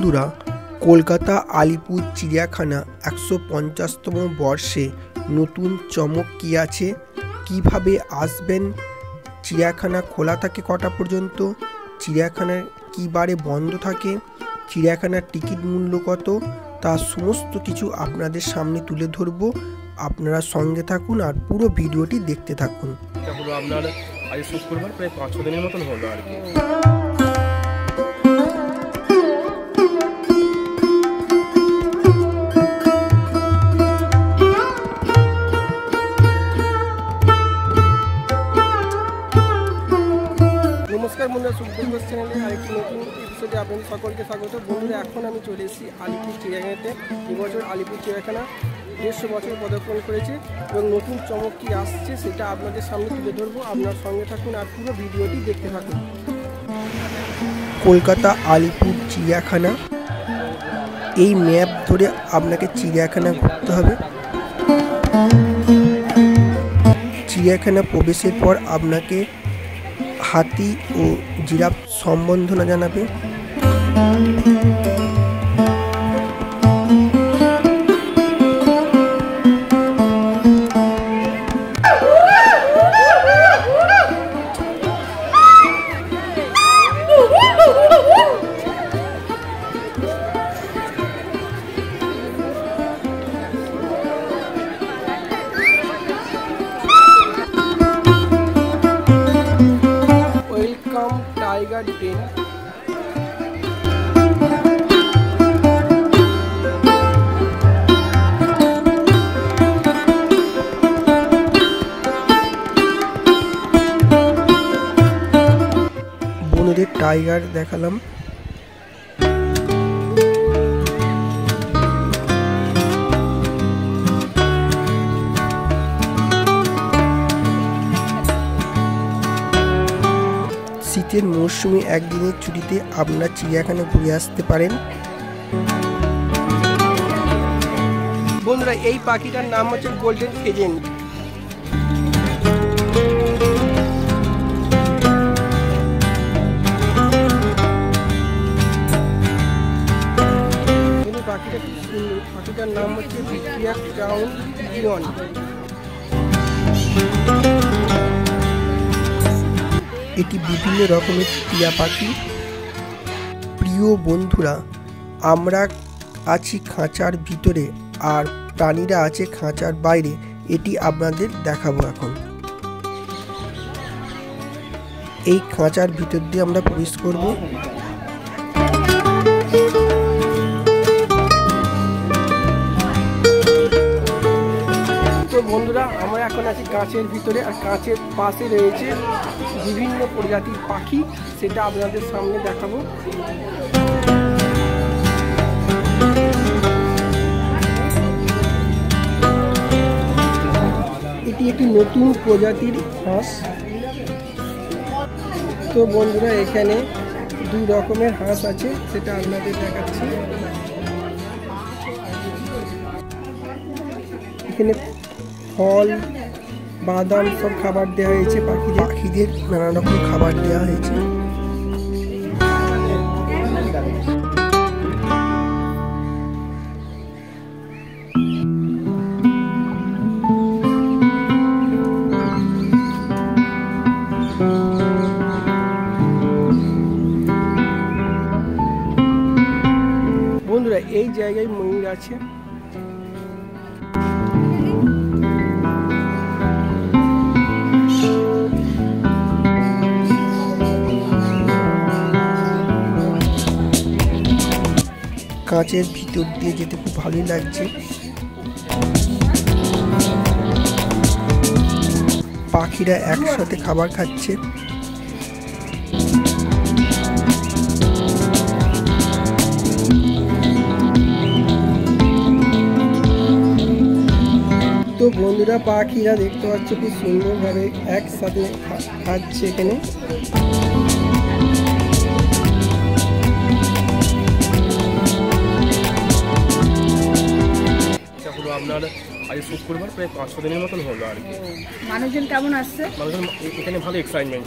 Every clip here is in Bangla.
বন্ধুরা, কলকাতা আলিপুর চিড়িয়াখানা ১৫০তম বর্ষে নতুন চমক কী আছে, কিভাবে আসবেন, চিড়িয়াখানা খোলা থাকে কটা পর্যন্ত, চিড়িয়াখানার কী বারে বন্ধ থাকে, চিড়িয়াখানার টিকিট মূল্য কত, তার সমস্ত কিছু আপনাদের সামনে তুলে ধরব। আপনারা সঙ্গে থাকুন আর পুরো ভিডিওটি দেখতে থাকুন। হলো আপনার আজ শুক্রবার প্রায় ৫-৬ দিনের মতন হলো আর কি। নমস্কার বন্ধুরা, সুখদেব চ্যানেলে আরেকটি নতুন এপিসোডে আপনাদের সকলকে স্বাগত। বন্ধুরা, এখন আমি চলে এসেছি আলিপুর চিড়িয়াখানাতে। এবছর আলিপুর চিড়িয়াখানা ১৫০ বছর পদার্পণ করেছে এবং নতুন চমক কী আসছে সেটা আপনাদের সামনে তুলে ধরবো। আপনার সঙ্গে থাকুন আর পুরো ভিডিওটি দেখতে থাকুন। কলকাতা আলিপুর চিড়িয়াখানা, এই ম্যাপ ধরে আপনাকে চিড়িয়াখানা ঘুরতে হবে। চিড়িয়াখানা প্রবেশের পর আপনাকে হাতি ও জিরাফ সম্বর্ধনা জানাবে। ওয়েলকাম টাইগার ডেন। বনেদের টাইগার দেখালাম। শীতের মরশুমে একদিনের ছুটিতে আপনারা চিড়িয়াখানা ঘুরে আসতে পারেন। বন্ধুরা, এই পাখিটার নাম হচ্ছে গোল্ডেন ফেজেন্ট। পাখিটা খুব সুন্দর। পাখিটার নাম হচ্ছে ভিক্টোরিয়া ক্রাউন পিজন। এটি বিভিন্ন রকমের টিয়া পাখি। প্রিয় বন্ধুরা, আমরা আছি খাঁচার ভিতরে আর প্রাণীরা আছে খাঁচার বাইরে। এটি আপনাদের দেখাবো এখন। এই খাঁচার ভিতর দিয়ে আমরা প্রবেশ করব। তো বন্ধুরা, আমরা এখন আছি কাঁচের ভিতরে আর কাঁচের পাশে রয়েছে বিভিন্ন প্রজাতির পাখি, সেটা আপনাদের সামনে দেখাবো। এটি একটি নতুন প্রজাতির হাঁস। তো বন্ধুরা, এখানে দুই রকমের হাঁস আছে, সেটা আপনাদের দেখাচ্ছি। এখানে ফল, বাদাম সব খাবার দেওয়া হয়েছে পাখিদের নানা রকম খাবার দেওয়া হয়েছে। বন্ধুরা, এই জায়গায় ময়ূর আছে। কাঁচের ভিতর দিয়ে যেতে খুব ভালোই লাগছে। পাখিরা একসাথে খাবার খাচ্ছে। তো বন্ধুরা, পাখিরা দেখতে পাচ্ছ খুব সুন্দরভাবে একসাথে খাচ্ছে এখানে। আপনার আজ শুক্রবার প্রায় ৫-৬ দিনের মতন হলো আর কি। মানুষজন কেমন আসছে? মানুষজন এখানে ভালো এক্সাইটমেন্ট।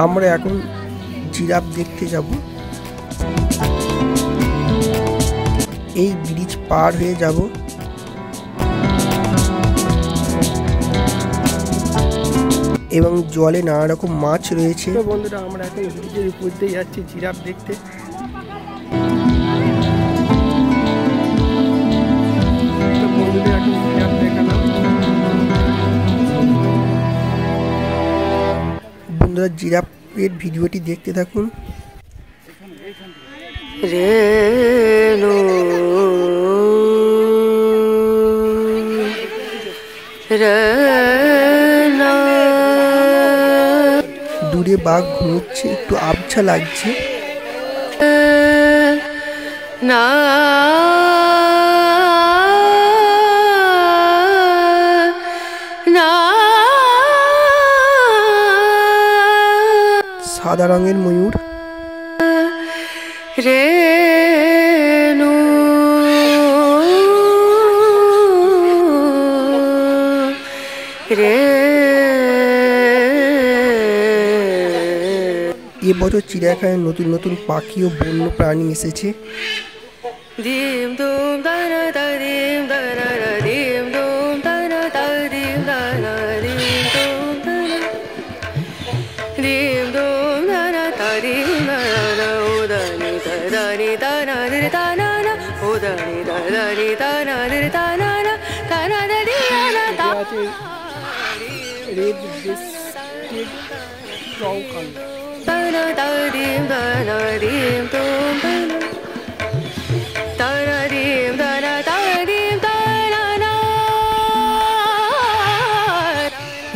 আমরা এখন জিরাফ দেখতে যাব। এই ব্রিজ পার হয়ে যাব। এবং জলে নানা রকম মাছ রয়েছে। তো বন্ধুরা আমরা এখন ব্রিজের উপর দিয়ে যাচ্ছি জিরাফ দেখতে। তো বন্ধুদের এখন জিরাফ দেখালাম। বন্ধুরা জিরাফের ভিডিওটি দেখতে থাকুন। দূরে বাঘ ঘুরছে, একটু আবছা লাগছে। সাদা রঙের ময়ূর। এবছর চিড়িয়াখানায় নতুন নতুন পাখি ও বন্য প্রাণী এসেছে।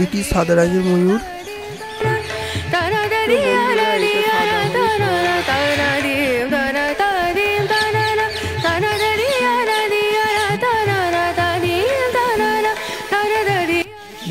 এটি সাদা রঙের ময়ূর।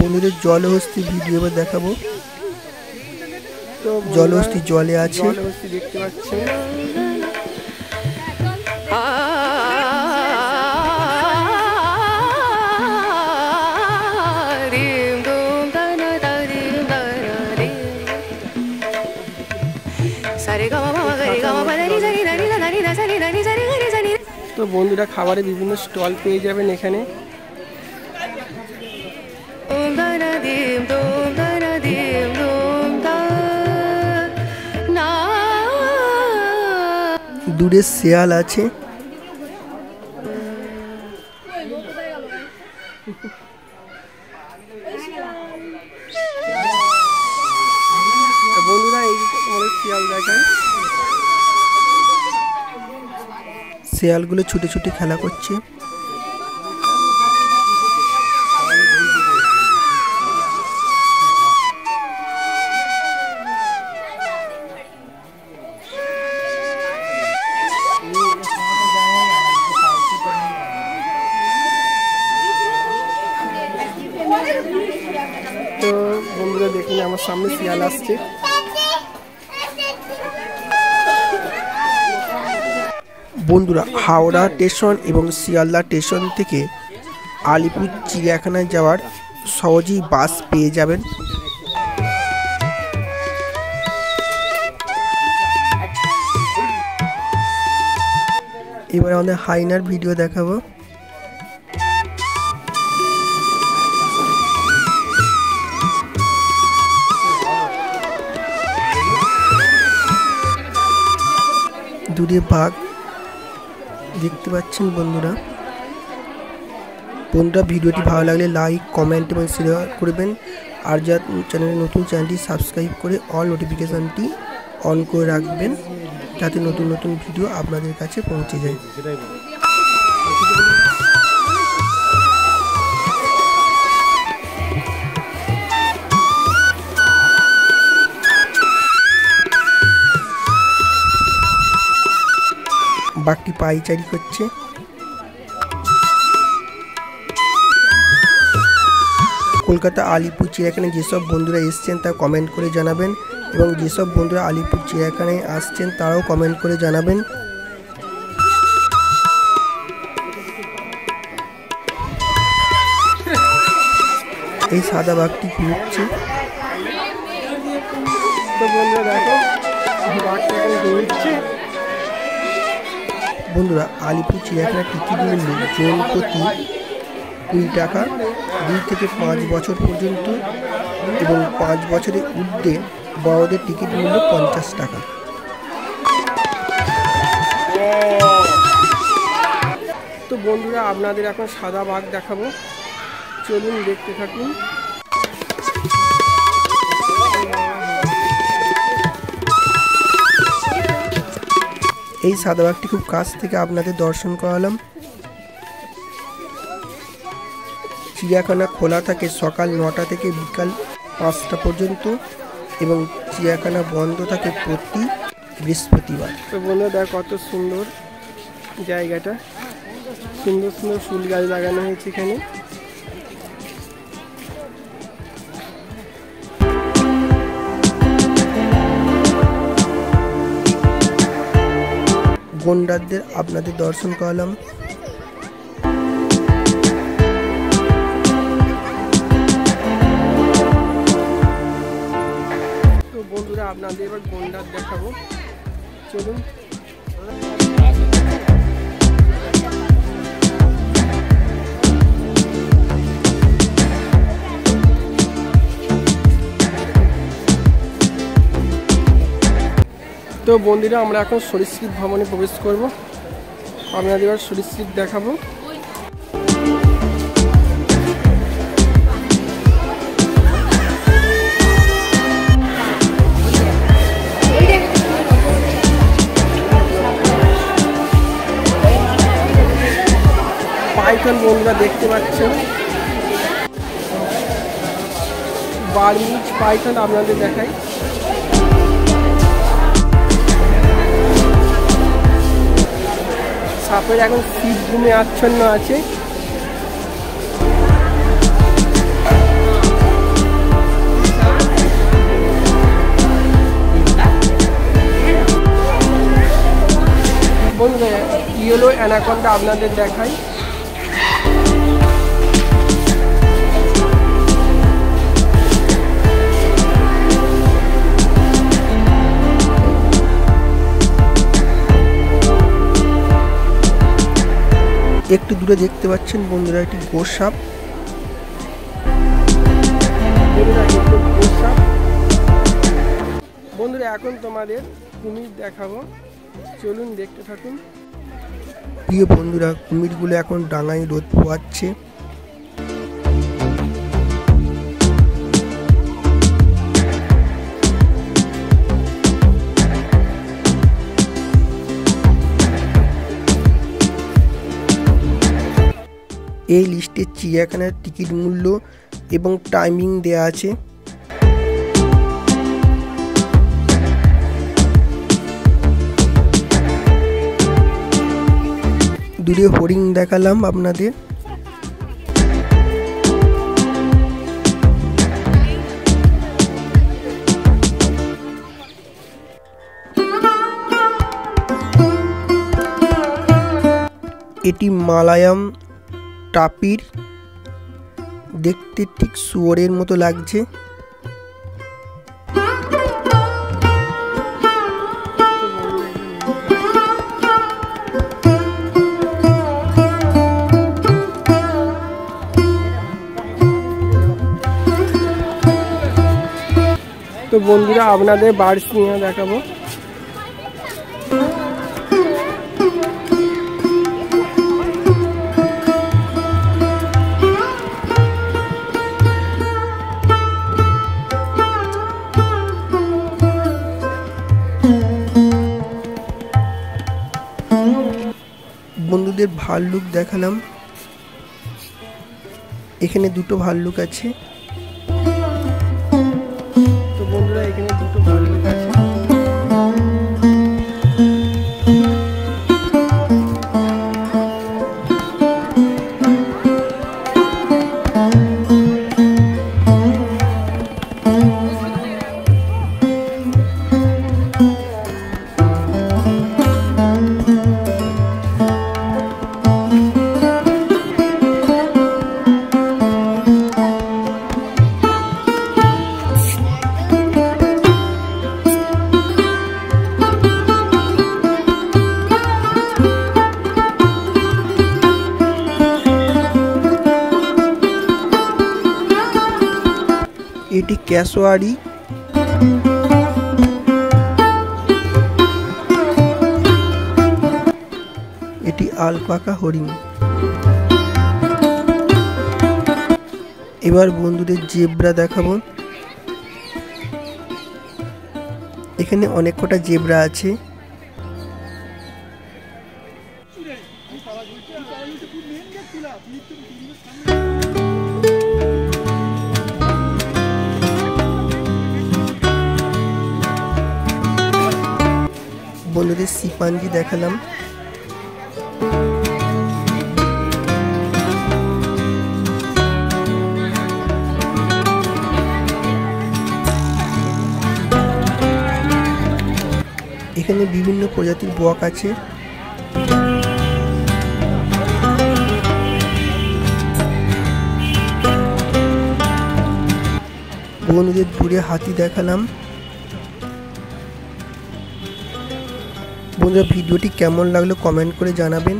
বন্ধুদের জলহস্তি ভিডিও এবার দেখাবো। জলহস্তি জলে আছে। দেখতে পাচ্ছেন। তো বন্ধুরা খাবারের বিভিন্ন স্টল পেয়ে যাবেন এখানে। দূরে শেয়াল আছে। বন্ধুরা এই তোমাদের শিয়াল দেখায়। শেয়ালগুলো ছুটে ছুটে খেলা করছে। তো বন্ধুরা দেখুন আমার সামনে শিয়াল আসছে। বন্ধুরা হাওড়া স্টেশন এবং শিয়ালদা স্টেশন থেকে আলিপুর চিড়িয়াখানায় যাওয়ার সহজেই বাস পেয়ে যাবেন। এবার আমাদের হাইনার ভিডিও দেখাবো। দূরে বাঘ দেখতে পাচ্ছেন। বন্ধুরা ভিডিওটি ভালো লাগলে লাইক, কমেন্ট এবং শেয়ার করবেন। আর যা চ্যানেলে নতুন, চ্যানেলটি সাবস্ক্রাইব করে অল নোটিফিকেশানটি অন করে রাখবেন, যাতে নতুন নতুন ভিডিও আপনাদের কাছে পৌঁছে যায়। বাঘটি পাইচারি করছে। কলকাতা আলিপুর চিড়িয়াখানায় যেসব বন্ধুরা এসছেন তা কমেন্ট করে জানাবেন, এবং যেসব বন্ধুরা আলিপুর চিড়িয়াখানায় আসছেন তারাও কমেন্ট করে জানাবেন। এই সাদা বাঘটি ঘুরছে। তো বন্ধুরা দেখো বাঘটা এখন দৌড়ছে। বন্ধুরা আলিপুর চিড়িয়াখানার টিকিট মূল্য জন প্রতি 20 টাকা, 2 থেকে 5 বছর পর্যন্ত এবং 5 বছরের ঊর্ধ্বে বড়দের টিকিট মূল্য 50 টাকা। তো বন্ধুরা আপনাদের এখন সাদা বাঘ দেখাবো, চলুন দেখতে থাকুন। এই সাদা বাঘটি খুব কাছ থেকে আপনাদের দর্শন করালাম। চিড়িয়াখানা খোলা থাকে সকাল 9টা থেকে বিকাল 5টা পর্যন্ত এবং চিড়িয়াখানা বন্ধ থাকে প্রতি বৃহস্পতিবার। তো বন্ধুরা দেখ কত সুন্দর জায়গাটা, সুন্দর সুন্দর ফুল গাছ লাগানো হয়েছে এখানে। গন্ডারদের আপনাদের দর্শন করালাম। তো বন্ধুরা আপনাদের এবার গন্ডার দেখাবো, চলুন। তো বন্ধুরা আমরা এখন সরীসৃপ ভবনে প্রবেশ করব, আপনাদের এবার সরীসৃপ দেখাবো। পাইথন বন্ধুরা দেখতে পাচ্ছেন, বার্মিজ পাইথন আপনাদের দেখাই। সাপের এখন শীত ঘুমে আচ্ছন্ন আছে। বন্ধুরা ইয়েলো অ্যানাকন্ডা আপনাদের দেখাই। একটু দূরে দেখতে পাচ্ছেন বন্ধুরা একটি গোসাপ। বন্ধুরা এখন তোমাদের কুমির দেখাবো, চলুন দেখতে থাকুন। প্রিয় বন্ধুরা কুমিরগুলো এখন ডাঙায় রোদ পোয়াচ্ছে। এই লিস্টে চিড়িয়াখানার টিকিট মূল্য এবং টাইমিং দেয়া আছে। দূরে হরিণ দেখালাম আপনাদের। এটি মালায়াম টাপির, দেখতে ঠিক শুয়োরের মতো লাগছে। তো বন্ধুরা আপনাদের বার্ড সিংহ দেখাবো। বন্ধুদের ভাল্লুক দেখালাম, এখানে দুটো ভাল্লুক আছে। তো বন্ধুরা এখানে দুটো ভাল্লুক আছে। এটি ক্যাসোয়ারি। এটি আলপাকা হরিণ। এবার বন্ধুদের জেব্রা দেখাবো। এখানে অনেক কটা জেব্রা আছে। বন্ধুদের শিম্পাঞ্জি দেখালাম। এখানে বিভিন্ন প্রজাতির বক আছে। বন্ধুদের দূরে হাতি দেখালাম। বন্ধুরা ভিডিওটি কেমন লাগলো কমেন্ট করে জানাবেন।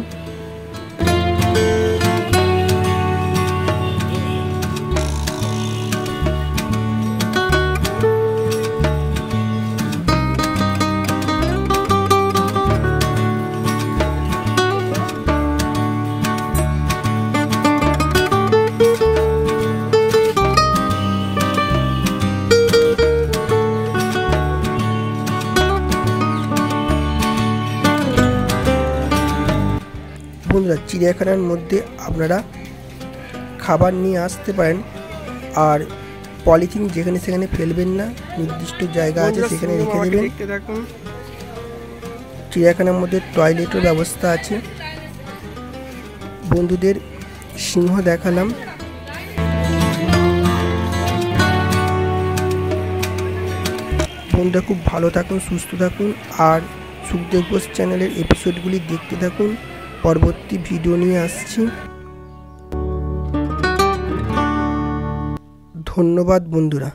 বন্ধুরা চিড়িয়াখানার মধ্যে আপনারা খাবার নিয়ে আসতে পারেন, আর পলিথিন যেখানে সেখানে ফেলবেন না, নির্দিষ্ট জায়গা আছে সেখানে রেখে দেবেন। চিড়িয়াখানার মধ্যে টয়লেটের ব্যবস্থা আছে। বন্ধুদের সিংহ দেখালাম। বন্ধুরা খুব ভালো থাকুন, সুস্থ থাকুন, আর সুখদেব ঘোষ চ্যানেলের এপিসোডগুলি দেখতে থাকুন। পরবর্তী ভিডিও নিয়ে আসছি। ধন্যবাদ বন্ধুরা।